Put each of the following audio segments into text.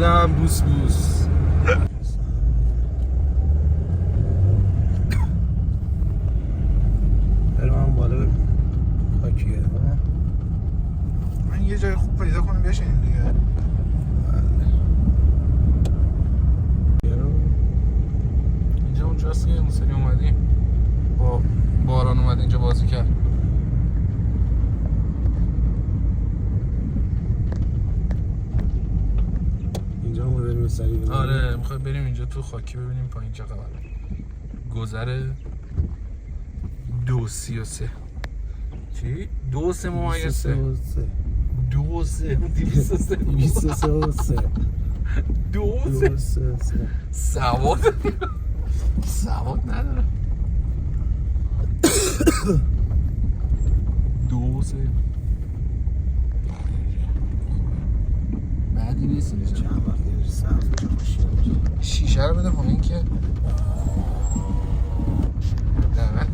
دلم بوس بوس. بریم هم بالا خاکیه. من یه جای خوب پیدا کنم بشینیم دیگه. اینجا اونجاست که اون سری اومدیم با باران اومد اینجا بازی کرد. اینجا هم بریم سری بزنیم. آره میخوایم بریم اینجا تو خاکی ببینیم پایین چه خبره. گذر 2:33 چی؟ 2:03 ممیز 2:03 2:03 سواد نداره 2:03 بعدی نیست اینجا. چند وقتی صرف شیشه رو بده پایین که دقیقا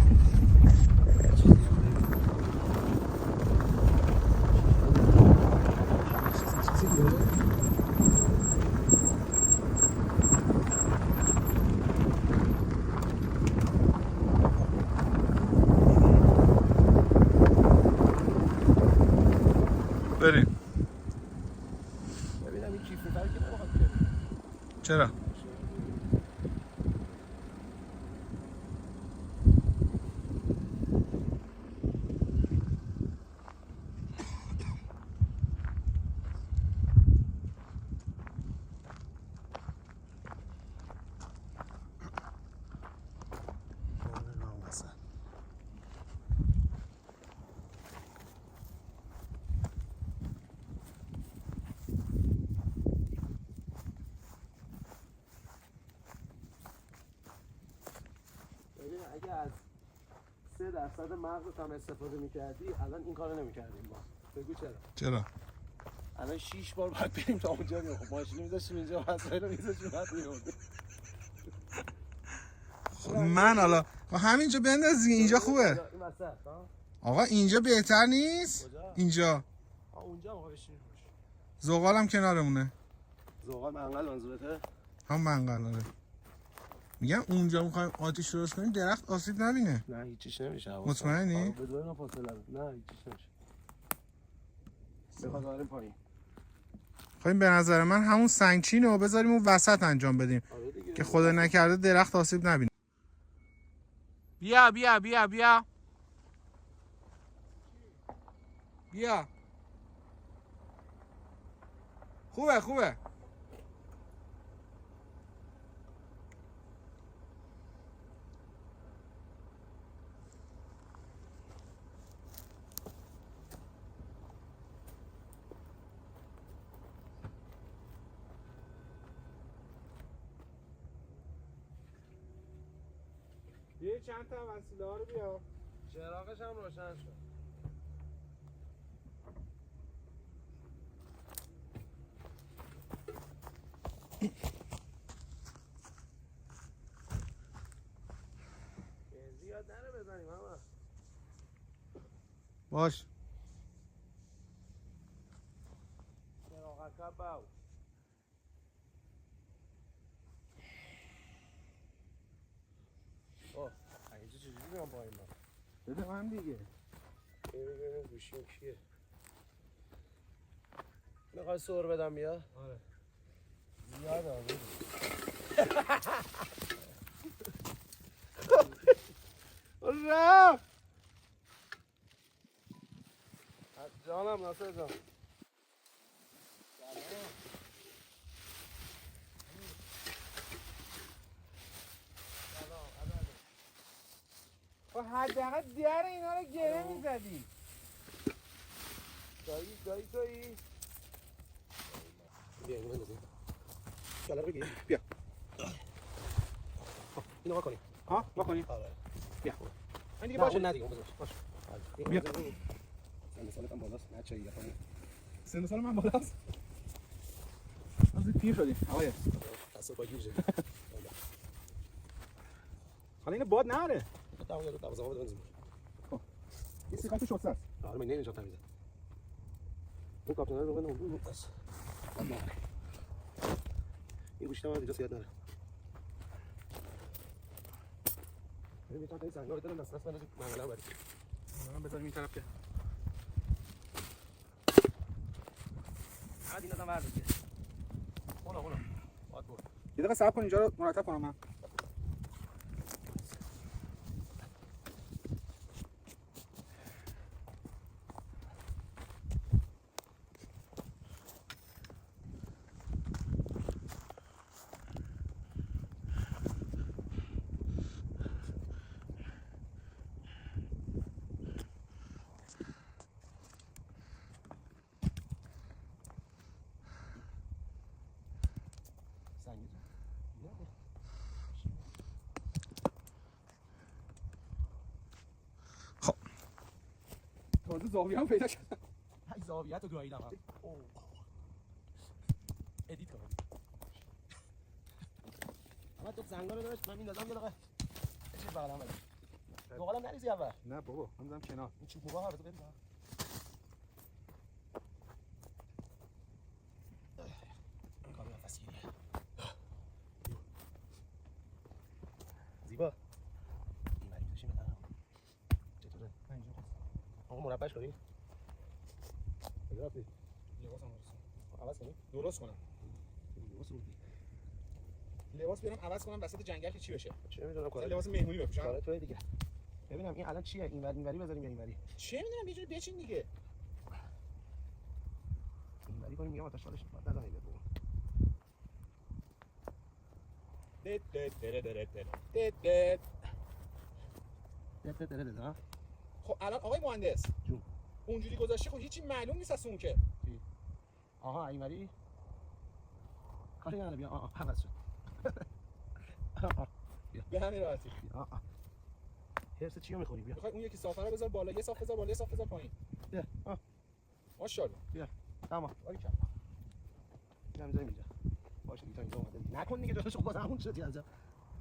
بریم. ببینم این کیف می‌خره که نمیخواد بیاری. چرا؟ اگه از 3% مغزت هم استفاده میکردی الان این کارو نمیکردیم ما. بگو چرا؟ چرا؟ الان 6 بار باید بریم تا اونجا بیام. خب ماشین میذاشتیم اینجا وسایل رو میذاشتیم بعد میوردیم. خب من حالا همینجا بنداز دیگه. اینجا خوبه. این وسط ها؟ آقا اینجا بهتر نیست؟ کجا؟ اینجا اونجا موقع بشینیم. زغالم کنارمونه. زغال منقل منظورته؟ هم منقل آره. میگم اونجا میخوایم آتیش درست کنیم درخت آسیب نبینه. نه هیچیش نمیشه. مطمئنی؟ بدون فاصله نه هیچیش نمیشه. بخواد بریم پایین. خواهیم به نظر من همون سنگچین رو بذاریم اون وسط انجام بدیم که خدا نکرده درخت آسیب نبینه. بیا بیا بیا بیا بیا. خوبه خوبه. یه چند تا وسیله ها رو بیا. چراغش هم روشن شد. زیاد نره بزنیم همه. باش. چراغ عقب باو. اوه اینجا چجوری بیام پایین من؟ بده من دیگه. ببینیم گوشیم کیه. میخوای سور بدم بیا؟ آره. زیاده آره. رفت. جانم ناصر جان. خب حداقل در اینا رو گره میزدی. دایی تویی؟ بیا اینو بندازیم. شالا بگیر. بیا. اینو ما کنیم. ها ما کنیم. آره. بیا. من دیگه باشه ندیگه اون بذار. باشه. بیا. سن سالت هم بالاست. نه چایی پایین. سن سال من بالاست. از پیر شدیم. آقای. دست پا گیر شد. حالا اینو باد نره. تا اون 12 بده بنزین. خب. این سیخای تو شسته است. آره من نمی‌نجا تمیزه. اون کاپتان رو بندازم اون دست. گوشت من اینجا زیاد نره. ببین تا این سنگا رو دارم دست من معامله برای. من بذارم این طرف که. بعد این آدم ورد دیگه. اونا. باد برو. یه دقیقه صبر کن اینجا رو مرتب کنم من. تازه زاویه هم پیدا کردم. های زاویه تو گاییدم. ادیت کنم. اما تو زنگا رو داشت من میندازم یه دقیقه. چه بغلم بده. دوغالم نریزی اول. نه بابا من میذارم کنار. این چوب موقع رو بده ببین. این کارو نفس گیریه. زیبا. این ولی میشه مثلا. چطوره؟ اینجوری. آقا مربعش کنی؟ کجا رفتی؟ لباسم درست عوض کنی؟ درست کنم. درست بودی. لباس بیارم عوض کنم وسط جنگل که چی بشه؟ چه میدونم کار. لباس مهمونی بپوشم. کار توی دیگه. ببینم این الان چیه؟ اینوری بذاریم یا اینوری؟ چه میدونم یه جوری بچین دیگه. اینوری کنیم میگم آتش بالش نزنید بابا. خب الان آقای مهندس جون اونجوری گذاشتی خب هیچی معلوم نیست از اون که. آها اینوری کاری نداره بیا حوض شد. به همین راحتی. حرس چی رو میخوری بیا. میخوای اون یکی صافه رو بذار بالا، یه صاف بذار بالا، یه صاف بذار پایین. بیا ماشاءالله. بیا تمام باریکلا. اینم میذاریم اینجا. باشه دیگه تا اینجا اومده. نکن دیگه جلوش خود همون شدی اینجا.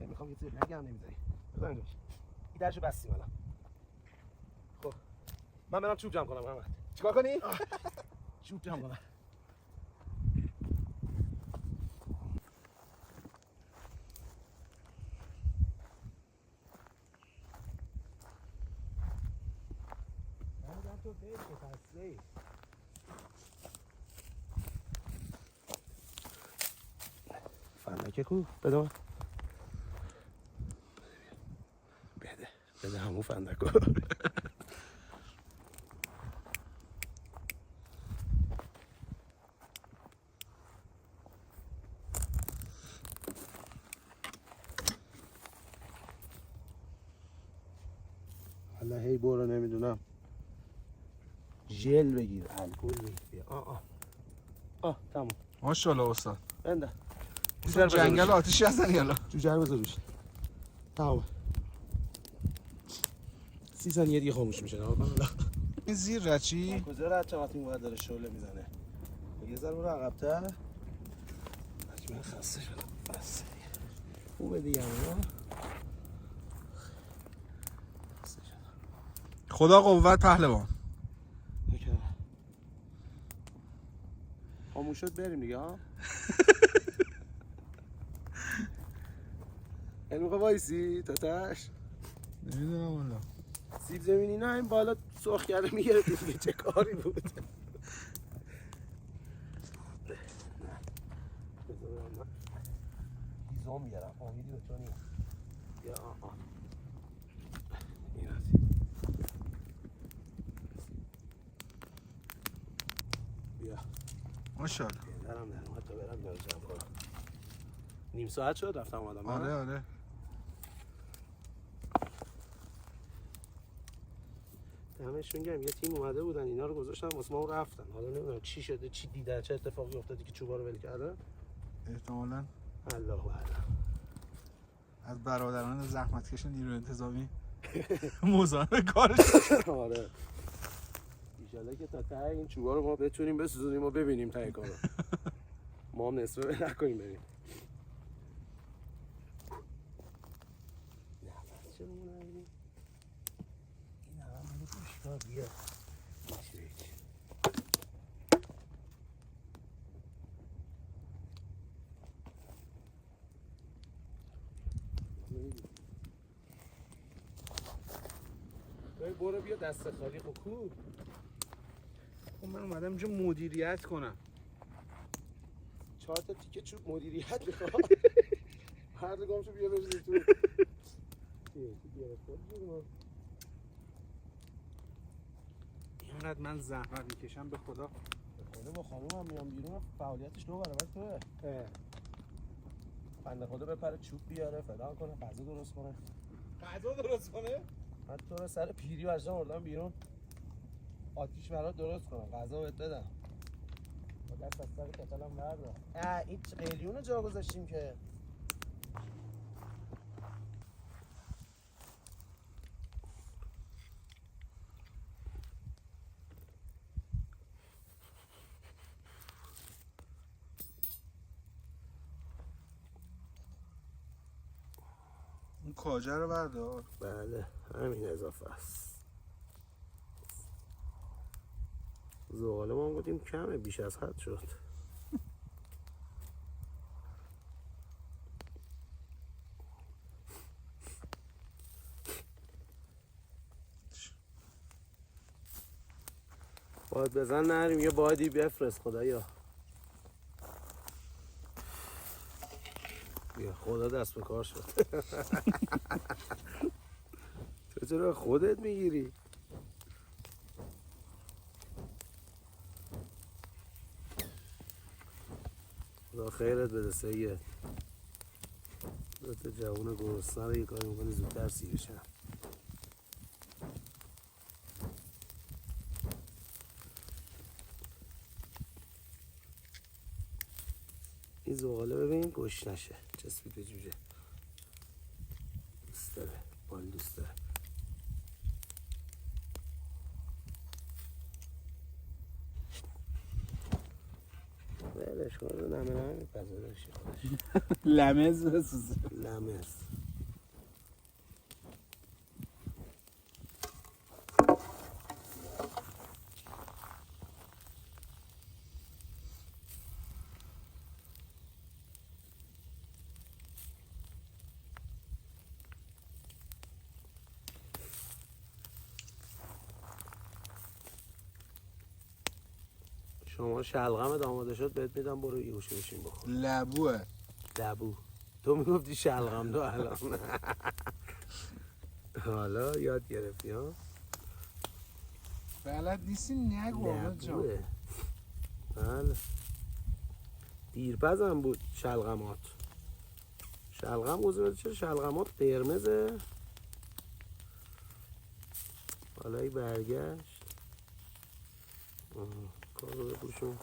میخوام یه چیزی نگم نمیذاری. بذار اینجا. این درشو بستیم الان. خب من برم چوب جمع کنم محمد. چیکار کنی؟ چوب جمع کنم. تو بیش پسه فندکه کو بده من بده همون فندکو. حالا هی برو نمیدونم ژل بگیر الکل بگیر. تمام ماشاءالله استاد. بنده جنگل آتیشی هستن یالا. جوجه رو بذار روش. تمام 30 ثانیه دیگه خاموش میشه. این زیر رچی کجا رد چماتی اون داره شعله میزنه. یه ذره برو عقب‌تر. من خسته شدم. بس خوبه دیگه ها. خدا قوت پهلوان. خاموش شد بریم دیگه ها. این موقع وایسی تاتش نمیدونم والا. سیب زمینی نه این بالا سرخ کرده میگرفت چه کاری بود. هیزم بیارم امیدی به تو نیست. یا این هستی بیا ماشاءالله. دارم حتی برم دارم جمع کنم. نیم ساعت شد رفتم اومدم. آره همشون گم یه تیم اومده بودن اینا رو گذاشتن واسه ما رفتن. حالا نمیدونم چی شده چی دیدن چه اتفاقی افتاده که چوبا رو ول کردن. احتمالاً الله اعلم. از برادران زحمتکش نیروی انتظامی مزاحم کارش. آره ایشالله که تا ته این چوبا رو ما بتونیم بسوزونیم و ببینیم ته کارو. ما هم نصفه نکنیم بریم. نه چه می‌مونه این همه گوشتا بیا. برو بیا دست خالی. خب کو من اومدم اینجا مدیریت کنم. 4 تا تیکه چوب مدیریت میخواد. هر دو گامشو بیا بریزی تو. اینقدر من زحمت میکشم به خدا. خدا با خانومم میام بیرون فعالیتش 2 برابر توه. بنده خدا بپره چوب بیاره فلان کنه غذا درست کنه. غذا درست کنه؟ من تو رو سر پیری برشتم آوردم بیرون آتیش برات درست کنم غذا بهت بدم. با دست از سر کتلم بردار. این قلیون رو جا گذاشتیم که این کاجه رو بردار. بله همین اضافه است. زغاله ما بودیم کمه بیش از حد شد. باد بزن نریم یه بادی بفرست خدایا. بیا خدا دست به کار شد. تو چرا خودت میگیری؟ خدا خیرت بده سید. دوتا جوون گرسنه رو یه کاری میکنی زودتر سیرشن. این زغاله ببین گوش نشه چسبید به جوجه. دوست داره بال دوست داره. ولش کن رو نمه میپزه داشتی خودش. لمز بسوزه. لمز شما شلغمت آماده شد بهت میدم برو یه گوشه بشین بخور. لبوه. لبو تو میگفتی شلغم دو الان. حالا یاد گرفتی ها. بلد نیستی نگو آقا جان. لبوه. بله دیرپزم بود شلغمات. شلغم گذاشته چرا شلغمات قرمزه. حالا ای برگشت. کارو بپوشون.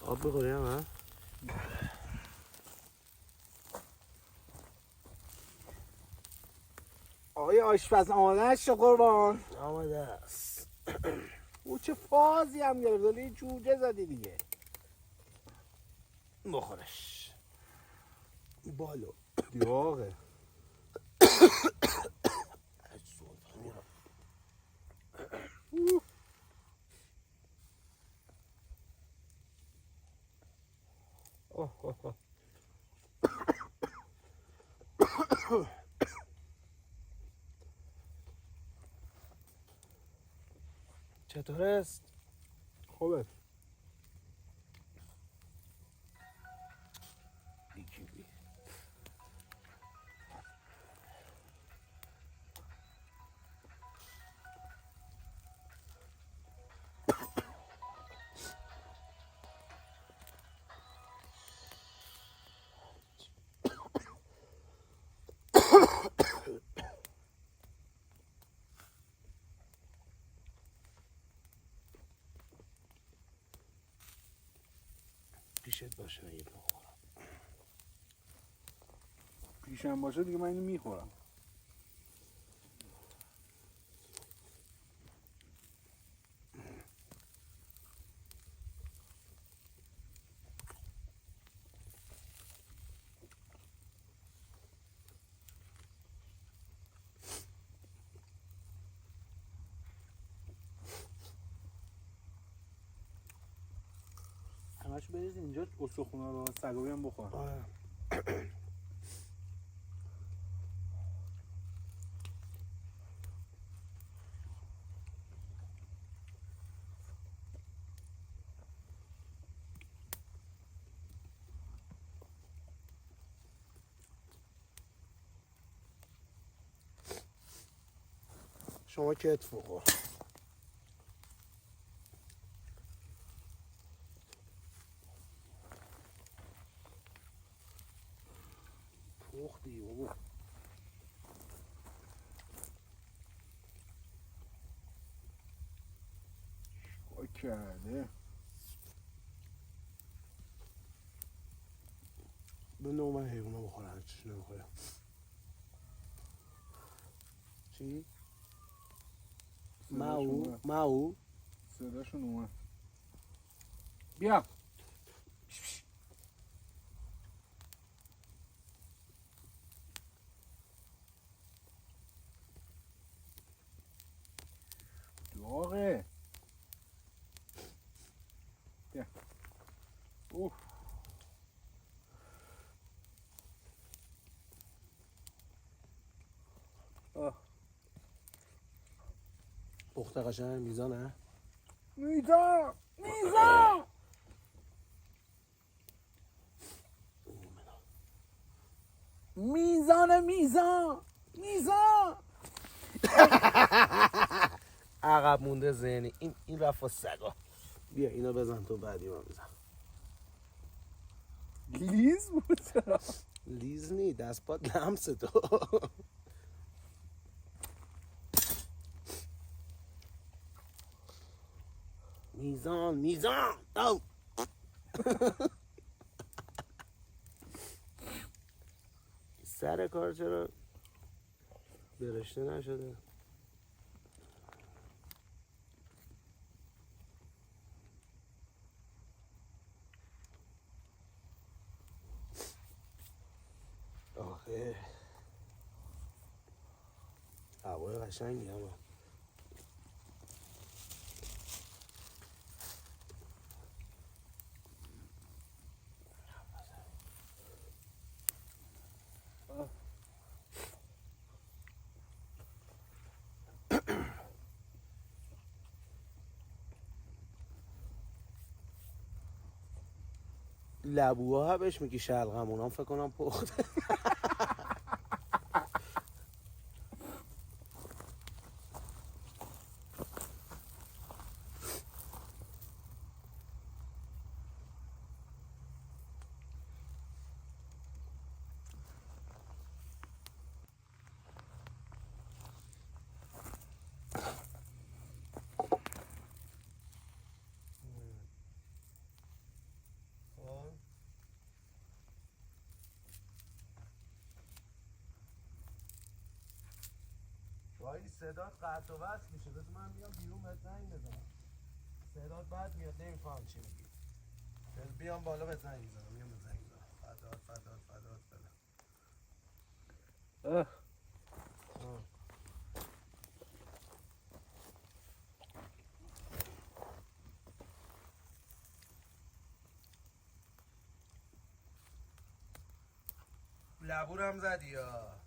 آب میخوری هم ها؟ آقای آشپز آماده شد قربان. آماده است. او چه فازی هم گرفت داری جوجه زدی دیگه. بخورش بالو دیواغه. چطور است؟ خوبه. پیشت باشه نگید بخورم. پیشم باشه دیگه من اینو میخورم. همش بریز اینجا استخونا رو سگا بیان بخورن. آره. شما کتف بخور. پختی بابا. چیکار کرده؟ به نوع من حیونا بخورن چیش نمیخوره. چی؟ ماو صداشون اومد. بیا. داغه. بیا. اوه. پخته قشنگ میزانه. میزان عقب مونده ذهنی. این رفت سگا. بیا اینو بزن تو بعدی من بزن. لیز بود. لیز نی دست پات لمس تو. میزان او. سر کار چرا برشته نشده؟ آخه هوای قشنگی اما لبوها بهش میگی شلغم، اونام فکر کنم پخته. وای صدات قطع و وصل میشه. بذار من بیام بیرون بهت زنگ بزنم. صدات بد میاد نمیفهم چی میگی. بیام بالا بهت زنگ بزنم. میام بهت زنگ بزنم. فدات اه. لبورم زدی یا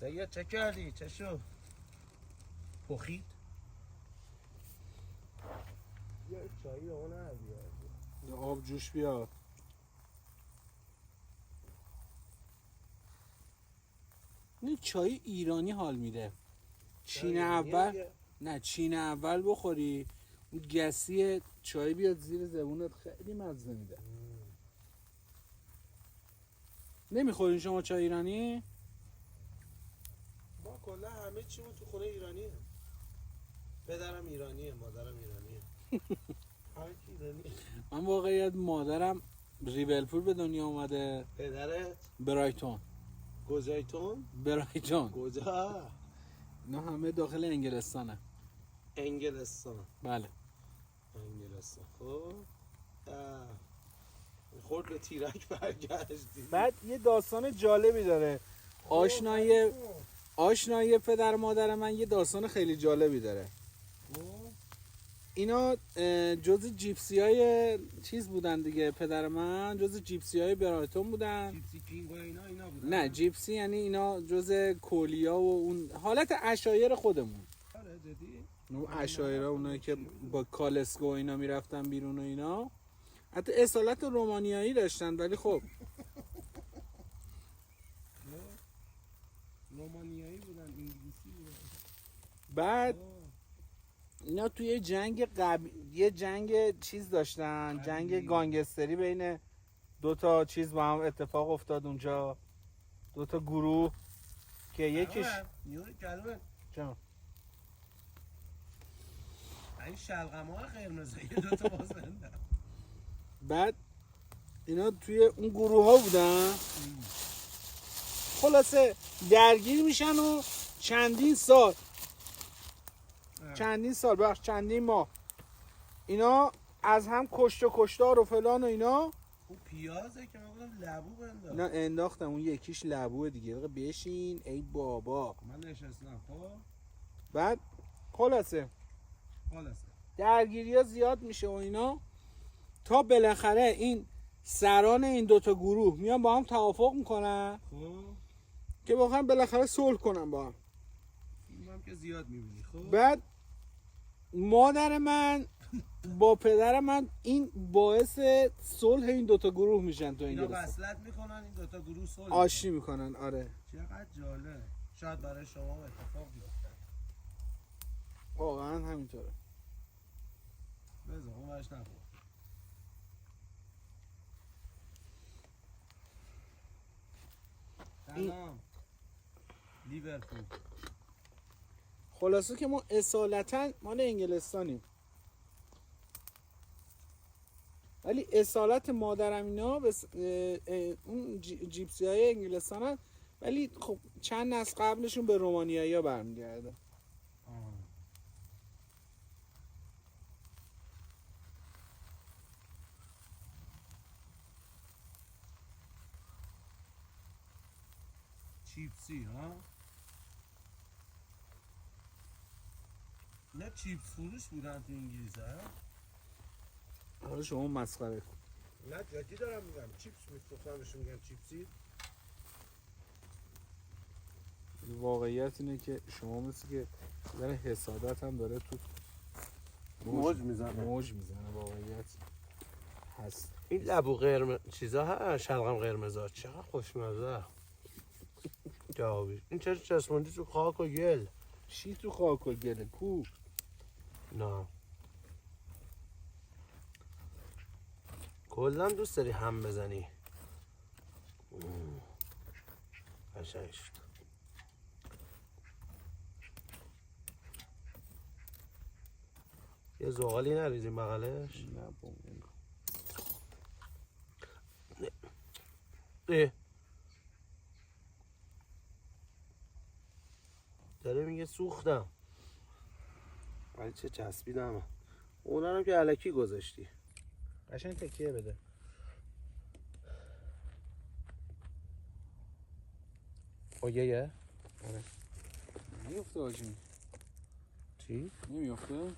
سید چه کردی؟ چه شد؟ پخید؟ یه چایی اون یه آب جوش بیاد. این چای ایرانی حال میده. چین اول نه چین اول بخوری اون گسی چای بیاد زیر زبونت خیلی مزه میده. نمیخورین شما چای ایرانی؟ ما کلا همه چیمون تو خونه ایرانیه. پدرم ایرانیه، مادرم ایرانیه. همه چی ایرانیه. من واقعیت مادرم ریولپور به دنیا اومده. پدرت برایتون. گوزایتون؟ برایتون. کجا؟ اینا همه داخل انگلستانه. انگلستان. بله. انگلستان. خب خورد به تیرک برگشتی. بعد یه داستان جالبی داره. آشنایی پدر مادر من یه داستان خیلی جالبی داره. اینا جز جیپسی های چیز بودن دیگه. پدر من جز جیپسی های برایتون بودن. جیپسی کینگ و اینا بودن. نه جیپسی یعنی اینا جز کولیا و اون حالت عشایر خودمون. آره دیدی؟ اون عشایرها اونایی که با کالسکو اینا میرفتن بیرون و اینا حتی اصالت رومانیایی داشتن ولی خب رومانیایی بودن، انگلیسی بودن. بعد اینا توی یه جنگ چیز داشتن، جنگ گانگستری بین دو تا چیز با هم اتفاق افتاد اونجا، دو تا گروه که یکیش نیوری کلمه چون این شلغم‌ها قرمزه یه دو تا بازنده. بعد اینا توی اون گروه ها بودن، خلاصه درگیر میشن و چندین ماه اینا از هم کشت و کشتار و فلان و اینا. اون پیازه که من گفتم لبو بنداز. اینا انداختم اون یکیش لبوه دیگه. بشین ای بابا. من نشستم. خب بعد خلاصه درگیری ها زیاد میشه و اینا تا بالاخره این سران این دوتا گروه میان با هم توافق میکنن که بخوام بالاخره صلح کنن با هم. فیلم که زیاد میبینی. خب بعد مادر من با پدر من این باعث صلح این دوتا گروه میشن تو اینا انگلستان. وصلت میکنن این دوتا گروه صلح آشتی میکنن. آره چقدر جالب. شاید برای شما اتفاق بیفته. واقعا همینطوره. بذار اون برش نخور. سلام لیورپول. خلاصه که ما اصالتا مال انگلستانیم ولی اصالت مادرم اینا اون جیپسی های انگلستان هست ولی خب چند نسل قبلشون به رومانیایی ها برمیگرده. چیپسی ها؟ نه چیپس فروش بودن تو انگلیس ها؟ حالا شما مسخره. نه جدی دارم میگم. چیپس میفروختن بهشون میگن چیپسی. واقعیت اینه که شما مثل که داره حسادت هم داره تو موج میزنه. واقعیت هست. این لبو قرمز چیزا ها، شلغم قرمزا چقدر خوشمزه. جوابی این چرا چسبوندی تو خاک و گل؟ چی تو خاک و گله کو؟ نه کلا دوست داری هم بزنی. قشنگ شد. یه زغالی نریزیم بغلش. نه داره میگه سوختم ولی چه چسبیدم. اونا رو که الکی گذاشتی. قشنگ تکیه بده. اوگهه؟ آره میفته آجی. چی؟ نمیفته؟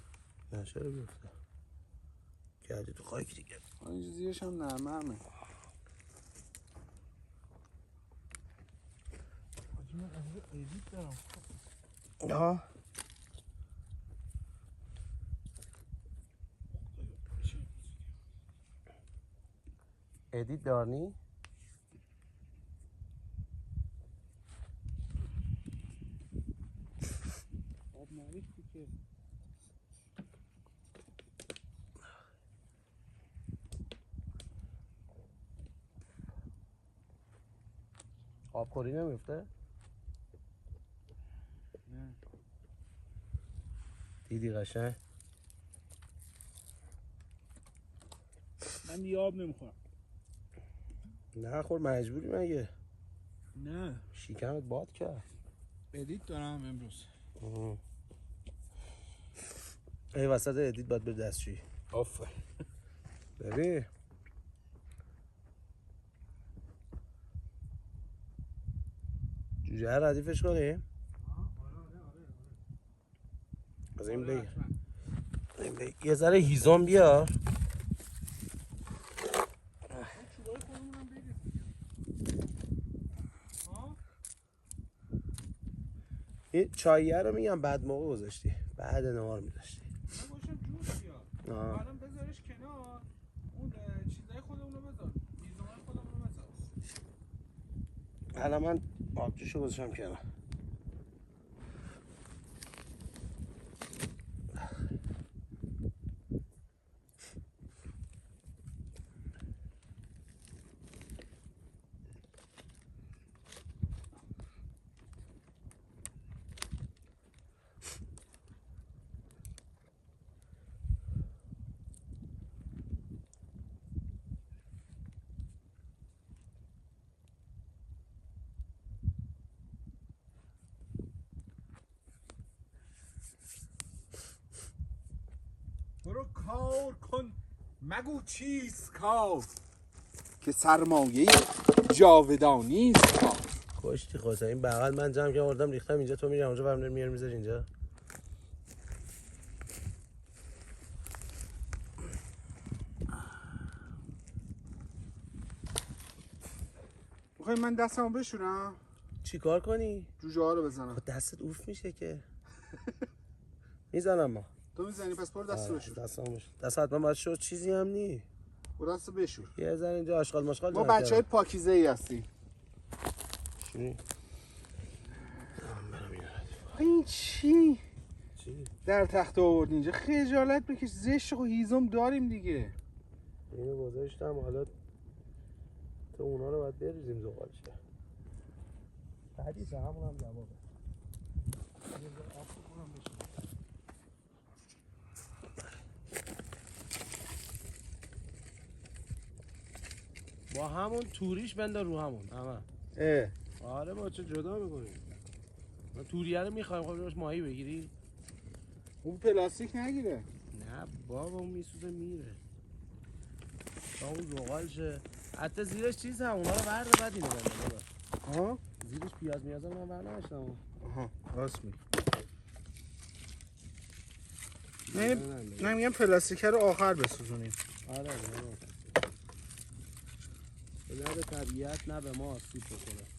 نه چرا بیفته؟ کردی تو خاک دیگه. اینجا زیرش هم نرمه. من از ادیت دارم. آها ادیت دارنی؟ آب نریختی که. آب خوری نمیفته؟ نه. دیدی قشنگ؟ من دیگه آب نمیخورم. نه خور مجبوری مگه؟ نه. شکمت باد کرد. ادیت دارم امروز. ای وسط ادیت باید بری دستشویی. آفرین. ببین جوجه ردیفش کنیم؟ از این بگیر یه ذره هیزم بیار. این چاییه رو میگم بعد موقع گذاشتی، بعد نهار میذاشتی. من باشم جوش بیار. الان بذارش کنار. اون چیزای خودمونو بذار. هیزمای خودمونو بذار. الان من آبجوشو گذاشتم کنار. برو کار کن مگو چیست کار که سرمایه جاودانی است کار. کشتی خودت. این بغل من جمع کردم آوردم ریختم اینجا، تو میری اونجا برام میاری میذاری اینجا. میخوای من دستمو بشورم؟ چی کار کنی؟ جوجه ها رو بزنم. خب دستت اوف میشه که. میزنم ما. تو میزنی پس برو دست بشور. دستم بشور. دست حتما باید شد چیزی هم نی. برو دست بشور. یه ذره اینجا آشغال ماشغال ما بچهای پاکیزه ای هستیم. چی؟ این چی؟ چی؟ در تخت آورد اینجا. خجالت بکش. زشت و هیزم داریم دیگه. اینو گذاشتم حالا تو اونا رو باید بریزیم زغالشه. حدیثه همون هم جوابه. با همون توریش بندار رو همون همه. آره با چه جدا میکنیم. ما توریه رو میخوایم خب روش ماهی بگیری؟ اون پلاستیک نگیره. نه بابا اون میسوزه میره. تا اون زغالشه. حتی زیرش چیز هم اونا رو برده بعد اینو بندار بابا. ها؟ زیرش پیاز میاز رو من برنامشتم. آها راست میگی. نه میگم پلاستیک رو آخر بسوزونیم. آره به درد طبیعت نه به ما آسیب بکنه.